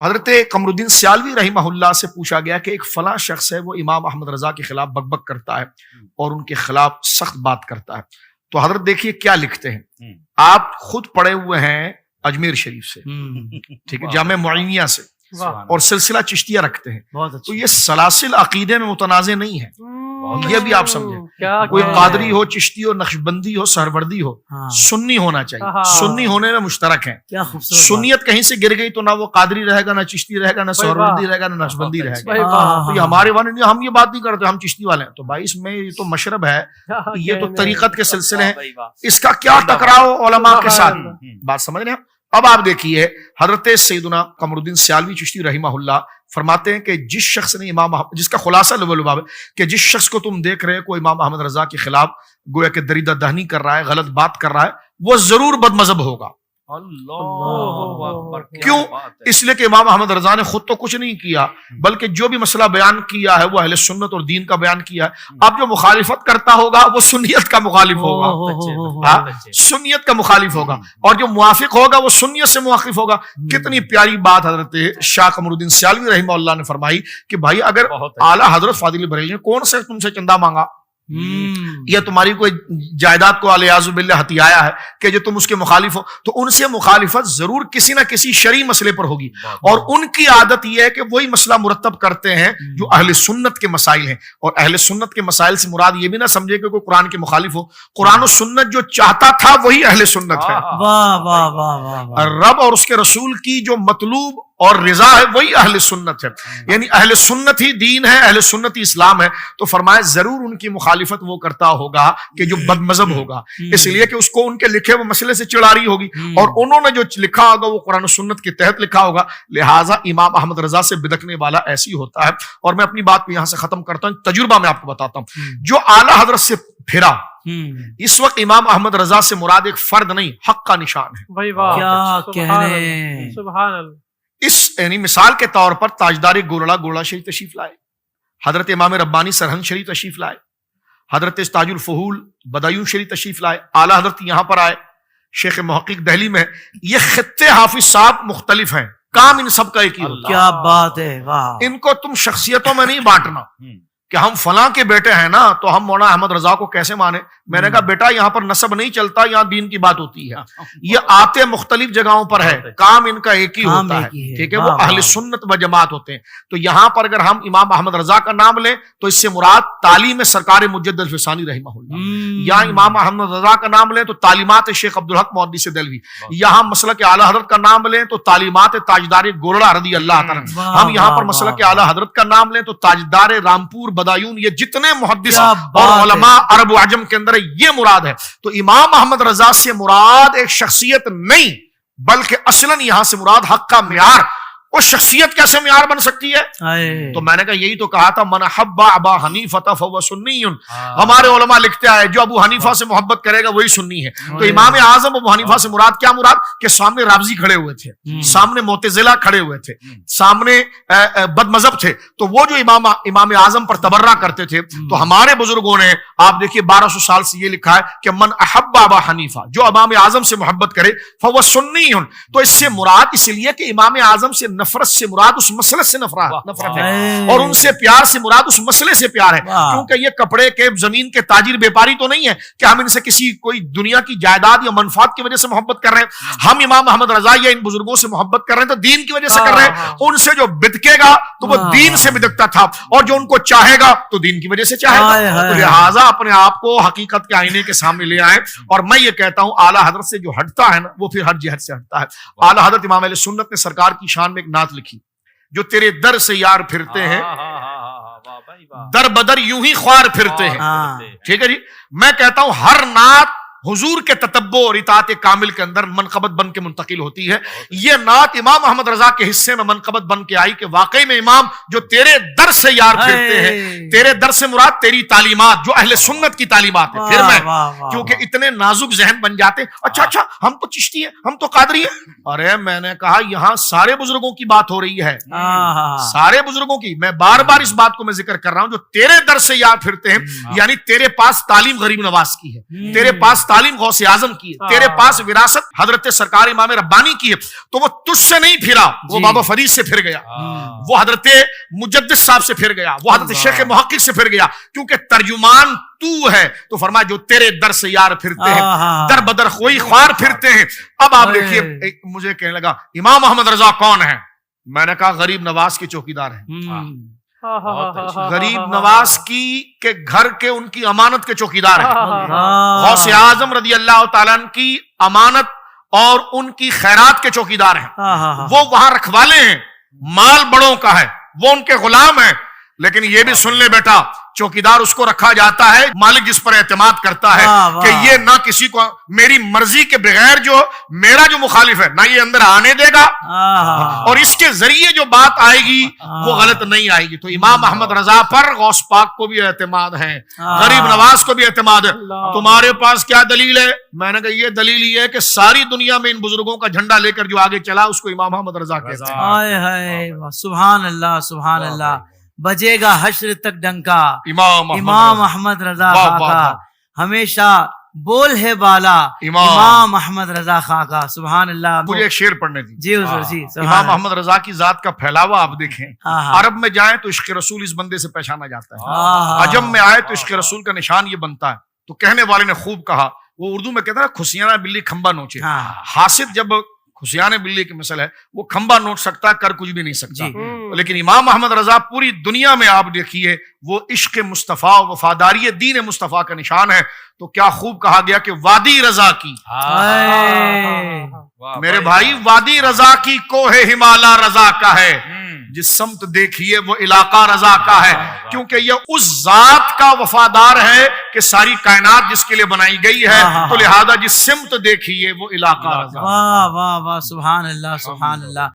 حضرت قمرالدین سیالوی رحمہ اللہ سے پوچھا گیا کہ ایک فلاں شخص ہے وہ امام احمد رضا کے خلاف بک بک کرتا ہے اور ان کے خلاف سخت بات کرتا ہے، تو حضرت دیکھیے کیا لکھتے ہیں، آپ خود پڑھے ہوئے ہیں اجمیر شریف سے، ٹھیک ہے، جامع معینیہ سے، اور سلسلہ چشتیہ رکھتے ہیں، تو یہ سلاسل عقیدے میں متنازع نہیں ہے، یہ بھی آپ سمجھیں، کوئی قادری ہو، چشتی ہو، نقشبندی ہو، سہروردی ہو، سنی ہونا چاہیے، سنی ہونے میں مشترک ہیں، سنیت کہیں سے گر گئی تو نہ وہ قادری رہے گا، نہ چشتی رہے گا، نہ سہروردی رہے گا، نہ نقشبندی رہے گا، تو یہ ہمارے والے نہیں، ہم یہ بات نہیں کرتے، ہم چشتی والے ہیں، تو بھائی اس میں یہ تو مشرب ہے، یہ تو طریقت کے سلسلے ہیں، اس کا کیا ٹکراؤ علماء کے ساتھ، بات سمجھ رہے ہیں۔ اب آپ دیکھیے حضرت سیدنا قمرالدین سیالوی چشتی رحمہ اللہ فرماتے ہیں کہ جس شخص نے جس کا خلاصہ لباب ہے کہ جس شخص کو تم دیکھ رہے کوئی امام احمد رضا کے خلاف گویا کہ دریدہ دہنی کر رہا ہے، غلط بات کر رہا ہے، وہ ضرور بد مذہب ہوگا۔ کیوں؟ اس لیے کہ امام احمد رضا نے خود تو کچھ نہیں کیا، بلکہ جو بھی مسئلہ بیان کیا ہے وہ اہل سنت اور دین کا بیان کیا ہے۔ اب جو مخالفت کرتا ہوگا وہ سنیت کا مخالف ہوگا، سنیت کا مخالف ہوگا، اور جو موافق ہوگا وہ سنیت سے موافق ہوگا۔ کتنی پیاری بات حضرت شاہ قمرالدین سیالوی رحمہ اللہ نے فرمائی کہ بھائی اگر اعلیٰ حضرت فاضل بریلوی نے کون سے تم سے چندہ مانگا، یا تمہاری کوئی جائیداد کو علیہ باللہ ہتھیایا ہے کہ جو تم اس کے مخالف ہو، تو ان سے مخالفت ضرور کسی نہ کسی شرعی مسئلے پر ہوگی، اور ان کی عادت یہ ہے کہ وہی مسئلہ مرتب کرتے ہیں جو اہل سنت کے مسائل ہیں، اور اہل سنت کے مسائل سے مراد یہ بھی نہ سمجھے کہ کوئی قرآن کے مخالف ہو، قرآن و سنت جو چاہتا تھا وہی اہل سنت ہے، رب اور اس کے رسول کی جو مطلوب اور رضا ہے وہی اہل سنت ہے، یعنی اہل سنت ہی دین ہے، اہل سنت ہی اسلام ہے، تو فرمایا ضرور ان کی مخالفت وہ کرتا ہوگا کہ جو بد مذہب ہوگا، اس لیے کہ اس کو ان کے لکھے وہ مسئلے سے چڑاری ہوگی، اور انہوں نے جو لکھا ہوگا وہ قرآن و سنت کے تحت لکھا ہوگا، لہٰذا امام احمد رضا سے بدکنے والا ایسی ہوتا ہے۔ اور میں اپنی بات کو یہاں سے ختم کرتا ہوں، تجربہ میں آپ کو بتاتا ہوں، جو اعلیٰ حضرت سے پھرا اس وقت امام احمد رضا سے مراد ایک فرد نہیں، حق کا نشان ہے۔ کیا کہنے، سبحان اللہ۔ اس یعنی مثال کے طور پر تاجدار گولڑا شریف تشریف لائے، حضرت امام ربانی سرہند شریف تشریف لائے، حضرت تاج الفہول بدایون شریف تشریف لائے، اعلیٰ حضرت یہاں پر آئے، شیخ محقق دہلی میں، یہ خطے حافظ صاحب مختلف ہیں، کام ان سب کا ایک ہی ہوتا ہے۔ کیا بات ہے، واہ! ان کو تم شخصیتوں میں نہیں بانٹنا کہ ہم فلاں کے بیٹے ہیں نا تو ہم مولانا احمد رضا کو کیسے مانے۔ میں نے کہا بیٹا یہاں پر نسب نہیں چلتا، یہاں دین کی بات ہوتی ہے، یہ آتے مختلف جگہوں پر ہے، کام ان کا ایک ہی ہوتا ہے، ٹھیک ہے، وہ اہل سنت و جماعت ہوتے ہیں۔ تو یہاں پر اگر ہم امام احمد رضا کا نام لیں تو اس سے مراد تعلیم سرکار مجدد الفسانی رحمہ اللہ، یا امام احمد رضا کا نام لیں تو تعلیمات شیخ عبدالحق محدث دہلوی، یہاں مسلک اعلیٰ حضرت کا نام لیں تو تعلیمات تاجدار گولڑا رضی اللہ تعالیٰ، ہم یہاں پر مسلک اعلیٰ حضرت کا نام لیں تو تاجدار رامپور بدایون، یہ جتنے محدث اور علماء عرب و عجم کے اندر یہ مراد ہے۔ تو امام احمد رضا سے مراد ایک شخصیت نہیں، بلکہ اصلاً یہاں سے مراد حق کا معیار۔ وہ شخصیت کیسے معیار بن سکتی ہے؟ تو میں نے کہا یہی تو کہا تھا، من حب ابا حنیفہ فہو سنی، ہمارے علماء لکھتے آئے جو ابو حنیفہ سے محبت کرے گا وہی سنی ہے۔ تو امام اعظم ابو حنیفہ سے مراد کیا مراد کہ سامنے رافضی کھڑے ہوئے تھے، سامنے معتزلہ کھڑے ہوئے تھے، سامنے بد مذہب تھے، تو وہ جو امام اعظم پر تبرہ کرتے تھے، تو ہمارے بزرگوں نے آپ دیکھیے 1200 سال سے یہ لکھا ہے کہ من احب ابا حنیفہ، جو امام اعظم سے محبت کرے فہو سنی۔ تو اس سے مراد اس لیے کہ امام اعظم سے نفرت سے مراد اس مسئلے سے نفرت ہے، اور ان سے پیار سے مراد اس مسئلے سے پیار ہے، کیونکہ یہ کپڑے کے زمین کے تاجر بیپاری تو نہیں ہے کہ ہم ان سے کسی کوئی دنیا کی جائیداد یا منفعت کی وجہ سے محبت کر رہے ہیں، ہم امام احمد رضا یا ان بزرگوں سے محبت کر رہے ہیں تو دین کی وجہ سے کر رہے ہیں۔ ان سے جو بدکے گا تو وہ دین سے بدکتا تھا، اور جو ان کو چاہے گا تو دین کی وجہ سے چاہے گا۔ تو لہٰذا اپنے آپ کو حقیقت کے آئینے کے سامنے لے آئیں، اور میں یہ کہتا ہوں اعلیٰ حضرت سے جو ہٹتا ہے نا وہ پھر ہر جہت سے ہٹتا ہے۔ اعلیٰ حضرت امام اہل سنت نے سرکار کی شان میں ایک نعت لکھی، جو تیرے در سے یار پھرتے ہیں در بدر یوں ہی خوار پھرتے ہیں، ٹھیک ہے جی۔ میں کہتا ہوں ہر نعت حضور کے تتبع اور اطاعت کامل کے اندر منقبت بن کے منتقل ہوتی ہے۔ یہ نعت امام احمد رضا کے حصے میں منقبت بن کے آئی کہ واقعی میں امام جو تیرے در سے یار پھرتے ہیں، تیرے در سے مراد تیری تعلیمات جو اہل سنت کی تعلیمات ہیں۔ پھر میں کیونکہ اتنے نازک ذہن بن جاتے، اچھا ہم تو چشتی ہیں، ہم تو قادری ہیں، ارے میں نے کہا یہاں سارے بزرگوں کی بات ہو رہی ہے، سارے بزرگوں کی۔ میں بار بار اس بات کو میں ذکر کر رہا ہوں، جو تیرے در سے یار پھرتے ہیں، یعنی تیرے پاس تعلیم غریب نواز کی ہے، تیرے پاس تعلیم غوث اعظم کی ہے، تیرے پاس وراثت حضرت سرکار امام ربانی کی ہے، تو وہ تجھ سے نہیں پھرا، وہ بابا فرید سے پھر گیا، وہ حضرت مجدد صاحب سے پھر گیا، وہ حضرت شیخ محقق سے پھر گیا، کیونکہ ترجمان تو ہے، تو فرمایا جو تیرے در سے یار پھرتے ہیں در بدر کوئی خوار پھرتے ہیں۔ اب آپ دیکھیے، مجھے کہنے لگا امام محمد رضا کون ہے؟ میں نے کہا غریب نواز کے چوکیدار ہیں، غریب نواز کی کے گھر کے ان کی امانت کے چوکیدار ہیں، غوث اعظم رضی اللہ تعالیٰ عنہ کی امانت اور ان کی خیرات کے چوکیدار ہیں، وہ وہاں رکھوالے ہیں، مال بڑوں کا ہے، وہ ان کے غلام ہیں، لیکن یہ بھی سن لے بیٹا، چوکیدار اس کو رکھا جاتا ہے مالک جس پر اعتماد کرتا ہے کہ یہ نہ کسی کو میری مرضی کے بغیر جو میرا جو مخالف ہے نہ یہ اندر آنے دے گا، اور اس کے ذریعے جو بات آئے گی وہ غلط نہیں آئے گی۔ تو امام محمد رضا پر غوث پاک کو بھی اعتماد ہے، غریب نواز کو بھی اعتماد ہے۔ تمہارے پاس کیا دلیل ہے؟ میں نے کہا یہ دلیل یہ ہے کہ ساری دنیا میں ان بزرگوں کا جھنڈا لے کر جو آگے چلا اس کو امام محمد رضا کہتے ہیں۔ سبحان اللہ سبحان اللہ، بجے گا حشر تک ڈنکا امام احمد رضا خاں کا، ہمیشہ بول ہے بالا امام احمد رضا خاں کا۔ سبحان اللہ۔ مجھے ایک شعر پڑھنے دی جی حضور جی۔ امام محمد رضا کی ذات کا پھیلاوا آپ دیکھیں، عرب میں جائیں تو عشق رسول اس بندے سے پہچانا جاتا ہے، عجم میں آئے تو عشق رسول کا نشان یہ بنتا ہے۔ تو کہنے والے نے خوب کہا، وہ اردو میں کہتا ہے کھسیانا بلی کھمبا نوچے، حاسد جب کھسیانے بلی کی مثل ہے، وہ کھمبا نوچ سکتا کر کچھ بھی نہیں سکتا، لیکن امام محمد رضا پوری دنیا میں آپ دیکھیے وہ عشق مصطفیٰ وفاداری دین مصطفیٰ کا نشان ہے۔ تو کیا خوب کہا گیا کہ وادی رضا کی، میرے بھائی وادی رضا کی کوہ ہمالا رضا کا ہے، جس سمت دیکھیے وہ علاقہ رضا کا ہے، کیونکہ یہ اس ذات کا وفادار ہے کہ ساری کائنات جس کے لیے بنائی گئی ہے، تو لہذا جس سمت دیکھیے وہ علاقہ رضا۔ واہ واہ واہ، سبحان اللہ سبحان اللہ۔